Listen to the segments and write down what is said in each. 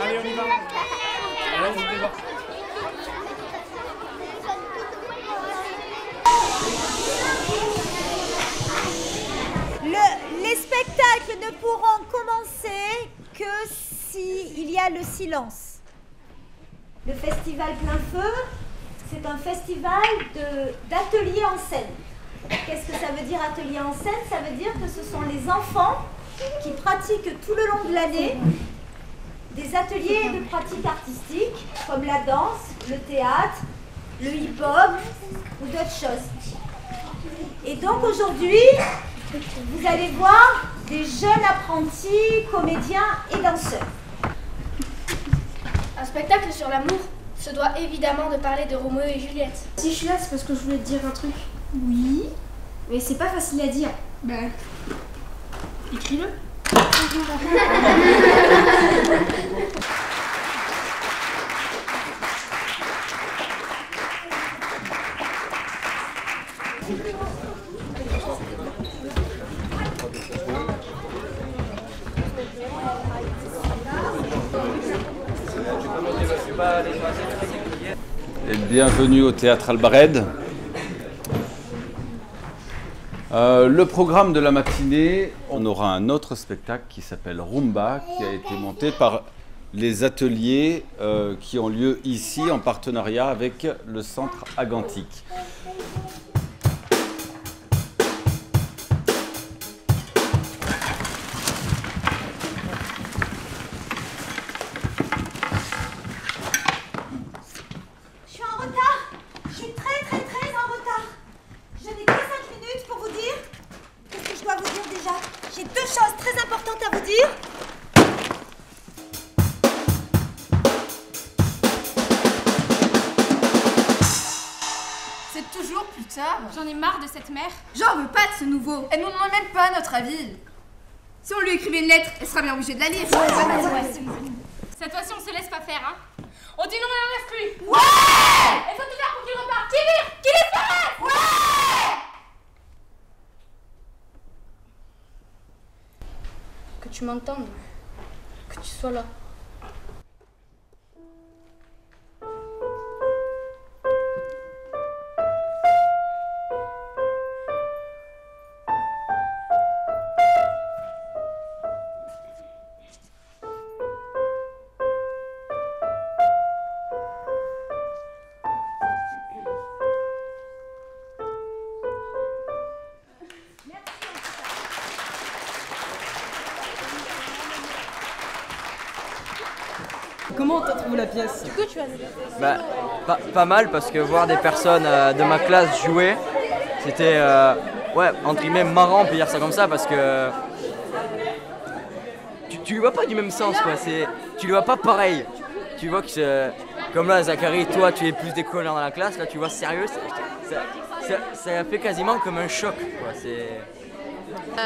Allez, on y va. Allez, on y va. Les spectacles ne pourront commencer que s'il y a le silence. Le festival Plein Feu, c'est un festival d'ateliers en scène. Qu'est-ce que ça veut dire atelier en scène? Ça veut dire que ce sont les enfants qui pratiquent tout le long de l'année des ateliers de pratique artistique comme la danse, le théâtre, le hip-hop ou d'autres choses. Et donc aujourd'hui, vous allez voir des jeunes apprentis, comédiens et danseurs. Un spectacle sur l'amour se doit évidemment de parler de Roméo et Juliette. Si je suis là, c'est parce que je voulais te dire un truc. Oui. Mais c'est pas facile à dire. Ben, écris-le. Et bienvenue au Théâtre Albarède. Le programme de la matinée, on aura un autre spectacle qui s'appelle Rumba, qui a été monté par les ateliers qui ont lieu ici en partenariat avec le Centre Agantique. J'ai deux choses très importantes à vous dire. C'est toujours plus tard. J'en ai marre de cette mère. J'en veux pas de ce nouveau. Elle nous demande même pas notre avis. Si on lui écrivait une lettre, elle sera bien obligée de la lire. Cette fois-ci, on se laisse pas faire, hein. On dit non, mais on reste plus. Ouais! Il faut tout faire pour qu'il reparte. Qui vire? Qui disparaisse? Ouais! Que tu m'entendes, que tu sois là. Comment t'as trouvé la pièce? Pas mal, parce que voir des personnes de ma classe jouer, c'était ouais, entre guillemets marrant, on peut dire ça comme ça, parce que tu le vois pas du même sens, quoi. Tu le vois pas pareil. Tu vois que comme là, Zachary, toi tu es plus décollant dans la classe, là tu vois sérieux, ça fait quasiment comme un choc, quoi.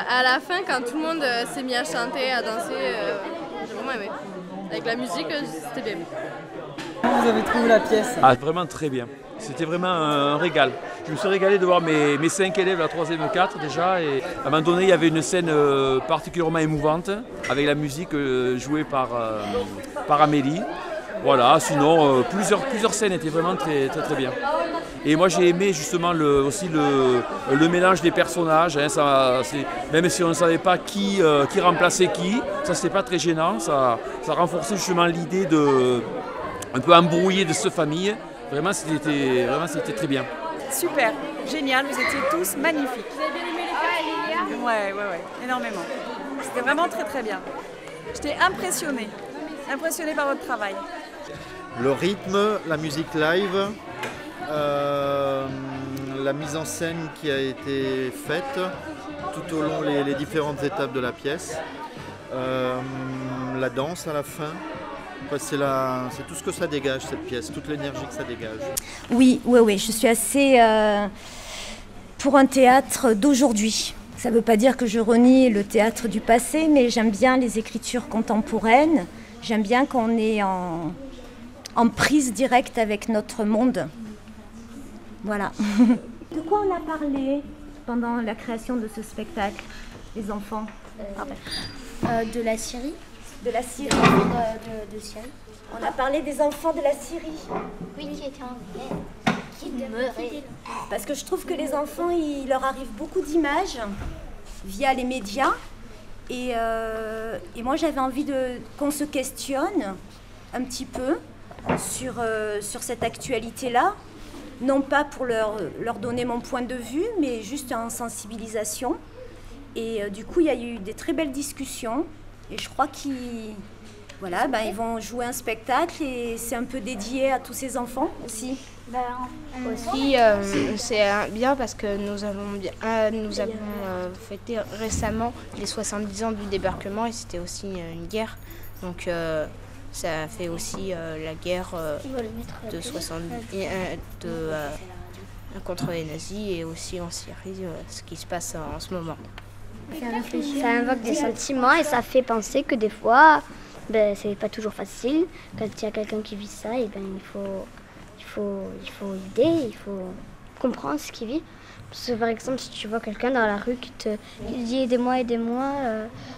À la fin, quand tout le monde s'est mis à chanter, à danser, j'ai vraiment aimé. Avec la musique, c'était bien. Comment vous avez trouvé la pièce? Ah, vraiment très bien. C'était vraiment un régal. Je me suis régalé de voir mes 5 élèves, la 3e et 4 déjà. Et à un moment donné, il y avait une scène particulièrement émouvante avec la musique jouée par Amélie. Voilà, sinon plusieurs scènes étaient vraiment très bien. Et moi j'ai aimé justement aussi le mélange des personnages, hein, même si on ne savait pas qui remplaçait qui, ça c'était pas très gênant, ça renforçait justement l'idée de un peu embrouiller de cette famille. Vraiment c'était très bien. Super, génial, vous étiez tous magnifiques. Vous avez bien aimé les cas, Lilia? Ouais, énormément. C'était vraiment très bien. J'étais impressionnée par votre travail. Le rythme, la musique live, la mise en scène qui a été faite tout au long les différentes étapes de la pièce, la danse à la fin. C'est tout ce que ça dégage, cette pièce, toute l'énergie que ça dégage. Oui, je suis assez pour un théâtre d'aujourd'hui. Ça ne veut pas dire que je renie le théâtre du passé, mais j'aime bien les écritures contemporaines. J'aime bien qu'on est en prise directe avec notre monde. Voilà. De quoi on a parlé pendant la création de ce spectacle, les enfants? De la Syrie. De la Syrie. De Syrie. On a parlé des enfants de la Syrie. Oui, qui étaient en guerre, qui meuraient. Parce que je trouve que les enfants, il leur arrive beaucoup d'images via les médias. Et moi, j'avais envie qu'on se questionne un petit peu sur cette actualité-là. Non pas pour leur donner mon point de vue, mais juste en sensibilisation. Et du coup, il y a eu des très belles discussions. Et je crois qu'ils vont jouer un spectacle et c'est un peu dédié à tous ces enfants aussi. Aussi, c'est bien parce que nous avons fêté récemment les 70 ans du débarquement et c'était aussi une guerre. Donc ça fait aussi la guerre contre les nazis et aussi en Syrie, ce qui se passe en ce moment. Ça invoque des sentiments et ça fait penser que des fois, c'est pas toujours facile. Quand il y a quelqu'un qui vit ça, et il faut aider, il faut comprendre ce qu'il vit. Parce que par exemple, si tu vois quelqu'un dans la rue qui dit aidez-moi,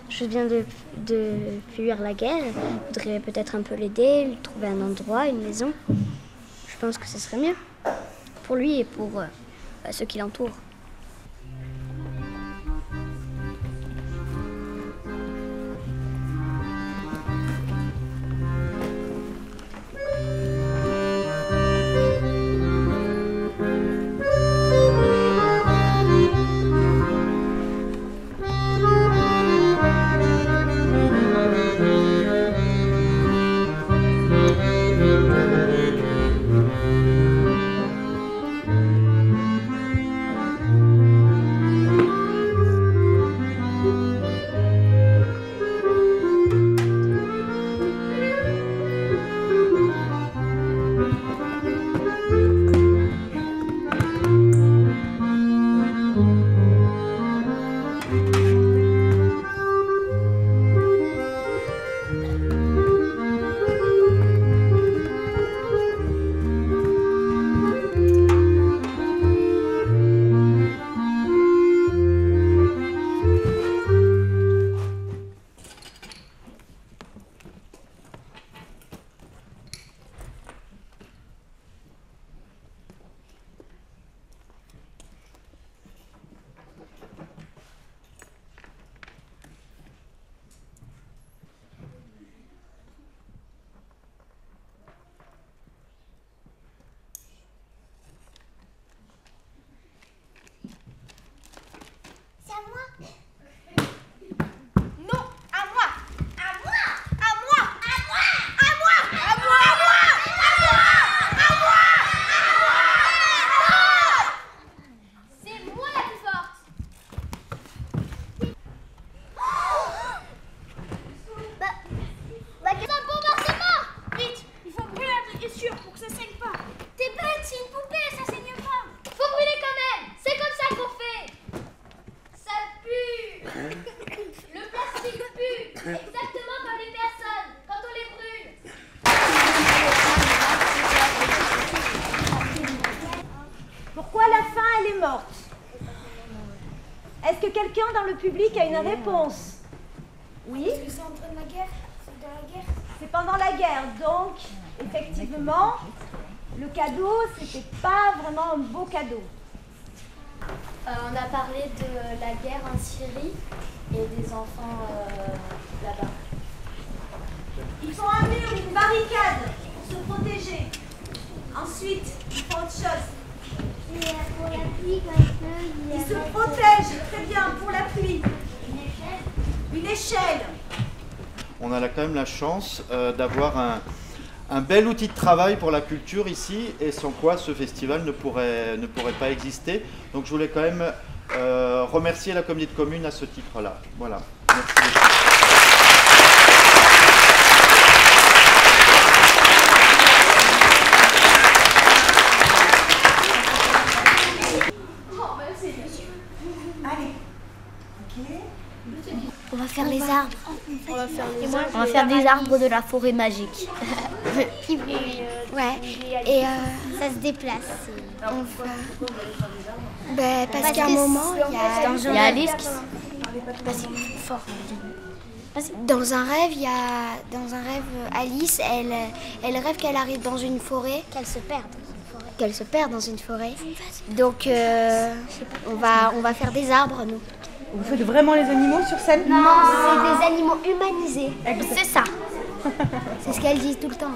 je viens de fuir la guerre, je voudrais peut-être un peu l'aider, lui trouver un endroit, une maison. Je pense que ce serait mieux pour lui et pour ceux qui l'entourent. Est-ce que quelqu'un dans le public a une réponse? Oui? Est-ce que c'est en train de la guerre? C'est dans la guerre? C'est pendant la guerre, donc effectivement, le cadeau, c'était pas vraiment un beau cadeau. On a parlé de la guerre en Syrie et des enfants là-bas. Ils font un mur, une barricade pour se protéger. Ensuite, ils font autre chose. Et pour la pluie, quand il pleut, ils se protègent, très bien, pour la pluie. Une échelle. On a quand même la chance d'avoir un bel outil de travail pour la culture ici, et sans quoi ce festival ne pourrait pas exister. Donc je voulais quand même remercier la communauté de communes à ce titre-là. Voilà. Merci beaucoup. On va faire les arbres. On va faire les On va faire des arbres de la forêt magique. Ouais, et ça se déplace. Parce qu'à un moment, il y a Alice qui... fort. Dans un rêve, Alice, elle rêve qu'elle arrive dans une forêt. Qu'elle se perd dans une forêt. Donc, on va faire des arbres, nous. Vous faites vraiment les animaux sur scène? Non, c'est des animaux humanisés. C'est ça. C'est ce qu'elle dit tout le temps.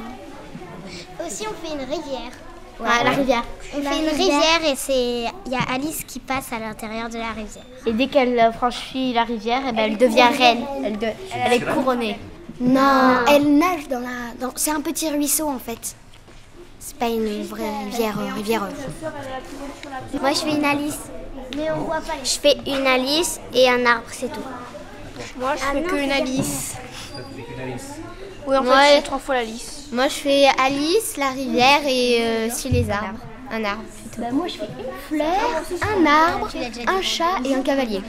Aussi, on fait une rivière. Ouais, la rivière. On fait une rivière et il y a Alice qui passe à l'intérieur de la rivière. Et dès qu'elle franchit la rivière, elle devient reine. Elle est couronnée. Non, elle nage c'est un petit ruisseau en fait. C'est pas une vraie rivière. Moi, je fais une Alice. Mais on voit pas. Je fais une Alice et un arbre, c'est tout. Moi, je fais qu'une Alice. Oui, en fait, je fais 3 fois l'Alice. Moi, je fais Alice, la rivière et aussi les arbres. Un arbre. Moi, je fais une fleur, un arbre, un chat et un cavalier.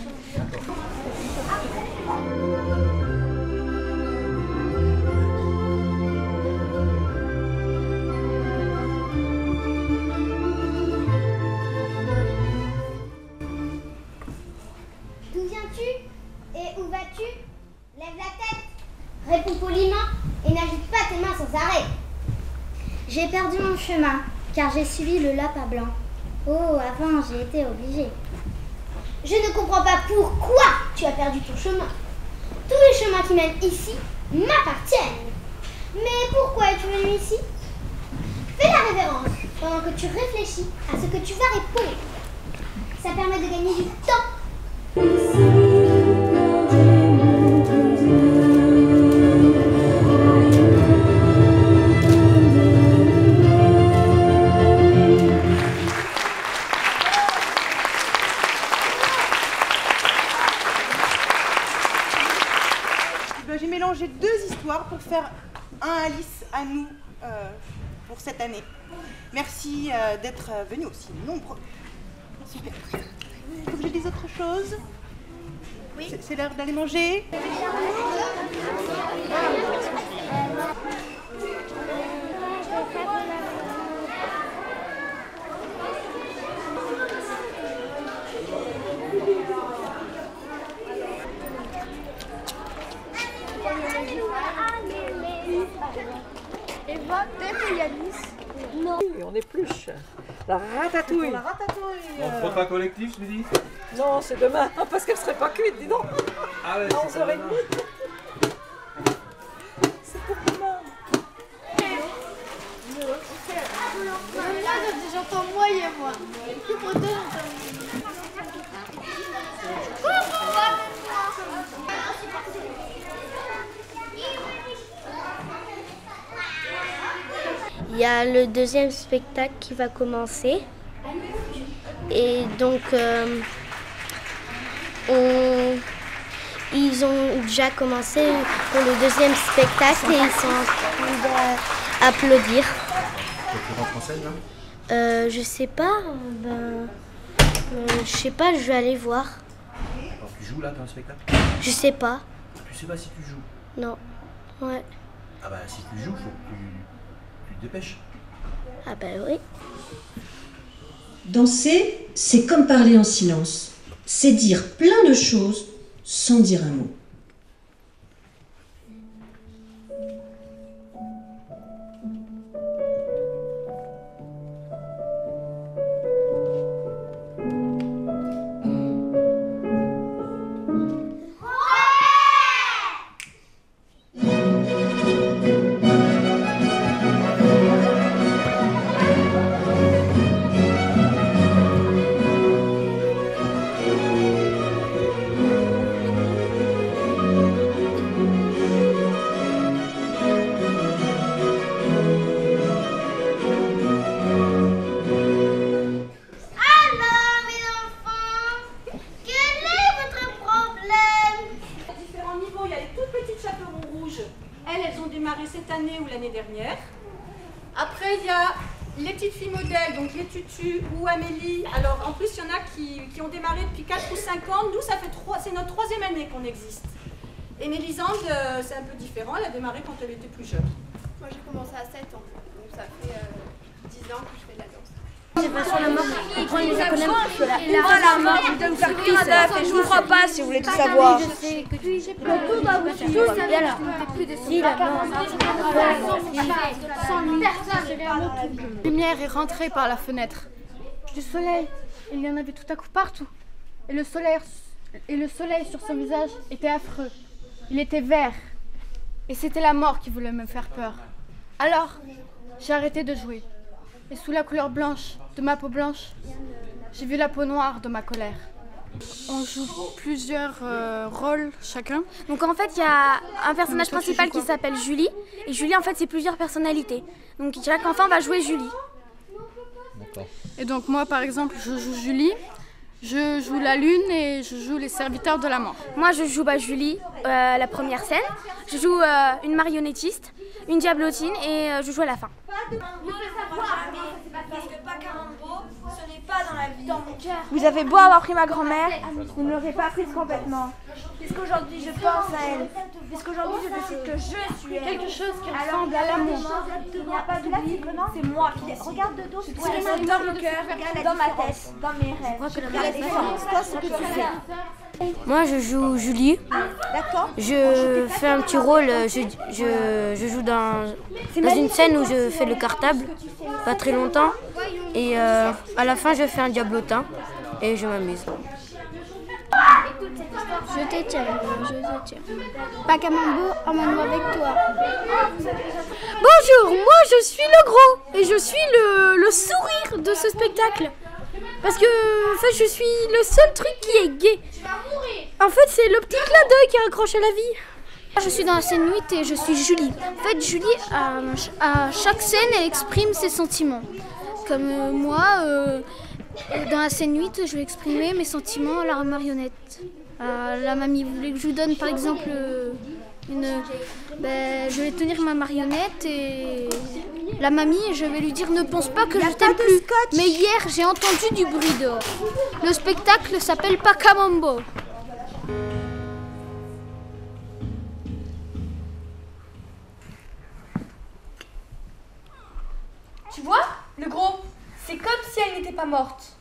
D'où viens-tu et où vas-tu? Lève la tête, réponds poliment et n'agite pas tes mains sans arrêt. J'ai perdu mon chemin car j'ai suivi le lapin blanc. Oh, avant j'ai été obligée. Je ne comprends pas pourquoi tu as perdu ton chemin. Tous les chemins qui mènent ici m'appartiennent. Mais pourquoi es-tu venu ici? Fais la révérence pendant que tu réfléchis à ce que tu vas répondre. Ça permet de gagner du temps. J'ai mélangé 2 histoires pour faire un Alice à nous pour cette année. Merci d'être venus aussi nombreux. Super. Faut que je dise autre chose? Oui. C'est l'heure d'aller manger? Eva, peut-être Yanis? Non. Et on épluche. La ratatouille. La ratatouille. Repas collectif, je me dis? Non, c'est demain, parce qu'elle ne serait pas cuite, dis donc. Ah ouais, à 11h30. C'est pour demain. J'entends moyen, moi. Il y a le deuxième spectacle qui va commencer. Et donc, ils ont déjà commencé pour le deuxième spectacle et ils sont en train d'applaudir. Tu rentres en scène là? Je sais pas. Je sais pas, je vais aller voir. Alors tu joues là dans le spectacle? Je sais pas. Tu sais pas si tu joues? Non. Ouais. Ah bah si tu joues, faut que tu te dépêches. Ah bah oui. Danser, c'est comme parler en silence. C'est dire plein de choses sans dire un mot. Elles ont démarré cette année ou l'année dernière. Après, il y a les petites filles modèles, donc les Tutus ou Amélie, alors en plus il y en a qui ont démarré depuis 4 ou 5 ans, nous ça fait c'est notre 3e année qu'on existe. Et Mélisande, c'est un peu différent, elle a démarré quand elle était plus jeune. Moi j'ai commencé à 7 ans, donc ça fait 10 ans que je fais de la danse. J'ai pas sur la mort, on prend les acronymes. Voilà, moi je dois me faire cuire d'œuf et je vous crois pas si vous voulez tout savoir. Je sais que tout doit vous suivre. Bien là. Si la lumière est rentrée par la fenêtre. Du soleil, il y en avait tout à coup partout. Et le soleil sur son visage était affreux. Il était vert. Et c'était la mort qui voulait me faire peur. Alors, j'ai arrêté de jouer. Et sous la couleur blanche de ma peau blanche, j'ai vu la peau noire de ma colère. On joue plusieurs rôles chacun. Donc en fait, il y a un personnage principal qui s'appelle Julie. Et Julie, en fait, c'est plusieurs personnalités. Donc chaque enfant va jouer Julie. Et donc moi, par exemple, je joue Julie. Je joue la lune et je joue les serviteurs de la mort. Moi, je joue Julie, la première scène. Je joue une marionnettiste, une diablotine et je joue à la fin. Vous avez beau avoir pris ma grand-mère, vous ne l'aurez pas prise complètement. Puisqu'aujourd'hui je pense à elle, puisqu'aujourd'hui je décide que je suis elle. Quelque chose qui ressemble à l'amour. Il n'y a pas d'oubli, c'est moi qui l'ai. Regarde de dos, c'est dans le cœur, dans ma tête, dans mes rêves. Toi, ce que tu fais. Moi, je joue Julie. D'accord. Je fais un petit rôle. Je joue dans une scène où je fais le cartable, pas très longtemps. Et à la fin, je fais un diablotin et je m'amuse. Je te tiens. Pacamambo, emmène-moi avec toi. Bonjour, moi je suis le gros et je suis le sourire de ce spectacle. Parce que en fait, je suis le seul truc qui est gay. En fait, c'est le petit clin d'œil qui raccroche à la vie. Je suis dans la scène 8 et je suis Julie. En fait, Julie, à chaque scène, elle exprime ses sentiments. Comme moi, dans la scène 8, je vais exprimer mes sentiments à la marionnette. La mamie, vous voulez que je vous donne par exemple je vais tenir ma marionnette et la mamie, je vais lui dire ne pense pas que je t'aime plus. Mais hier, j'ai entendu du bruit dehors. Le spectacle s'appelle Pacamambo. Tu vois, le gros, c'est comme si elle n'était pas morte.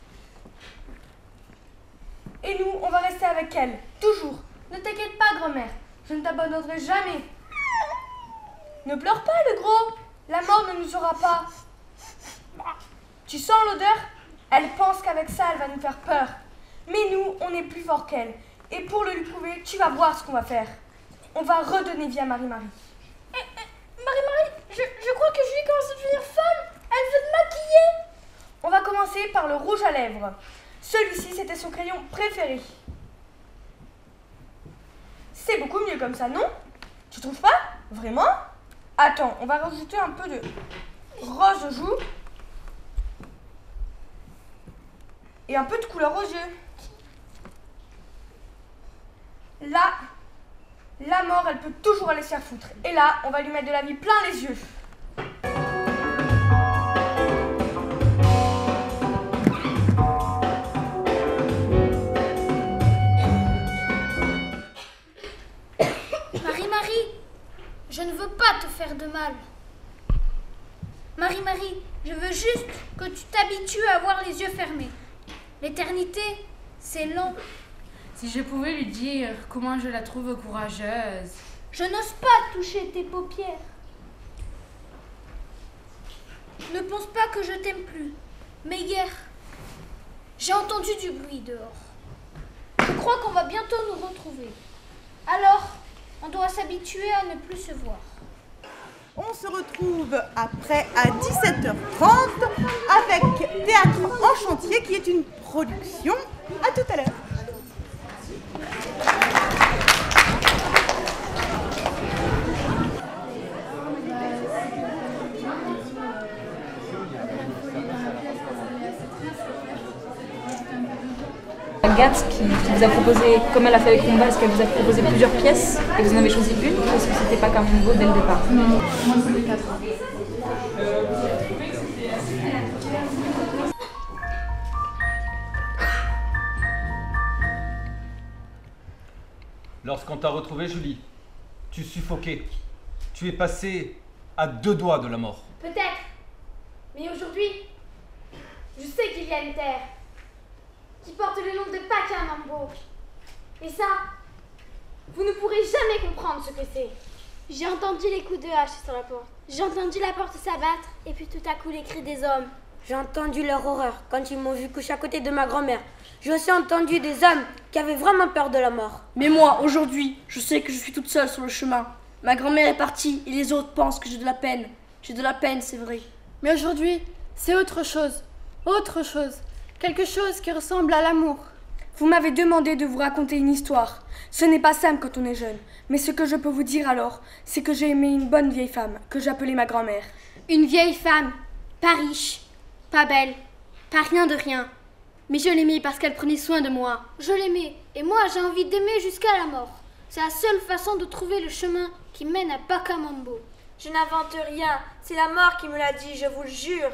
Et nous, on va rester avec elle, toujours. Ne t'inquiète pas, grand-mère, je ne t'abandonnerai jamais. Ne pleure pas, le gros, la mort ne nous aura pas. Tu sens l'odeur? Elle pense qu'avec ça, elle va nous faire peur. Mais nous, on est plus forts qu'elle. Et pour le lui prouver, tu vas voir ce qu'on va faire. On va redonner vie à Marie-Marie. Marie-Marie, je crois que Julie commence à devenir folle. Elle veut te maquiller. On va commencer par le rouge à lèvres. Celui-ci, c'était son crayon préféré. C'est beaucoup mieux comme ça, non? Tu trouves pas? Vraiment? Attends, on va rajouter un peu de rose aux joues. Et un peu de couleur aux yeux. Là, la mort, elle peut toujours aller se faire foutre. Et là, on va lui mettre de la vie plein les yeux. Marie-Marie, je ne veux pas te faire de mal. Marie-Marie, je veux juste que tu t'habitues à avoir les yeux fermés. L'éternité, c'est long. Si je pouvais lui dire comment je la trouve courageuse. Je n'ose pas toucher tes paupières. Ne pense pas que je t'aime plus. Mais hier, j'ai entendu du bruit dehors. Je crois qu'on va bientôt nous retrouver. Alors, on doit s'habituer à ne plus se voir. On se retrouve après à 17h30 avec Théâtre en chantier qui est une production. À tout à l'heure. Agathe qui vous a proposé, comme elle a fait avec Rumba, est-ce qu'elle vous a proposé plusieurs pièces et vous en avez choisi une, parce que c'était pas Pacamambo dès le départ? Non, moi c'était 4. Lorsqu'on t'a retrouvé, Julie, tu suffoquais. Tu es passé à 2 doigts de la mort. Peut-être. Mais aujourd'hui, je sais qu'il y a une terre qui porte le nom de Pakamambo. Et ça, vous ne pourrez jamais comprendre ce que c'est. J'ai entendu les coups de hache sur la porte. J'ai entendu la porte s'abattre et puis tout à coup les cris des hommes. J'ai entendu leur horreur quand ils m'ont vu coucher à côté de ma grand-mère. J'ai aussi entendu des hommes qui avaient vraiment peur de la mort. Mais moi, aujourd'hui, je sais que je suis toute seule sur le chemin. Ma grand-mère est partie et les autres pensent que j'ai de la peine. J'ai de la peine, c'est vrai. Mais aujourd'hui, c'est autre chose. Autre chose. Quelque chose qui ressemble à l'amour. Vous m'avez demandé de vous raconter une histoire. Ce n'est pas simple quand on est jeune. Mais ce que je peux vous dire alors, c'est que j'ai aimé une bonne vieille femme que j'appelais ma grand-mère. Une vieille femme, pas riche, pas belle, pas rien de rien. Mais je l'aimais parce qu'elle prenait soin de moi. Je l'aimais et moi j'ai envie d'aimer jusqu'à la mort. C'est la seule façon de trouver le chemin qui mène à Pakamambo. Je n'invente rien, c'est la mort qui me l'a dit, je vous le jure.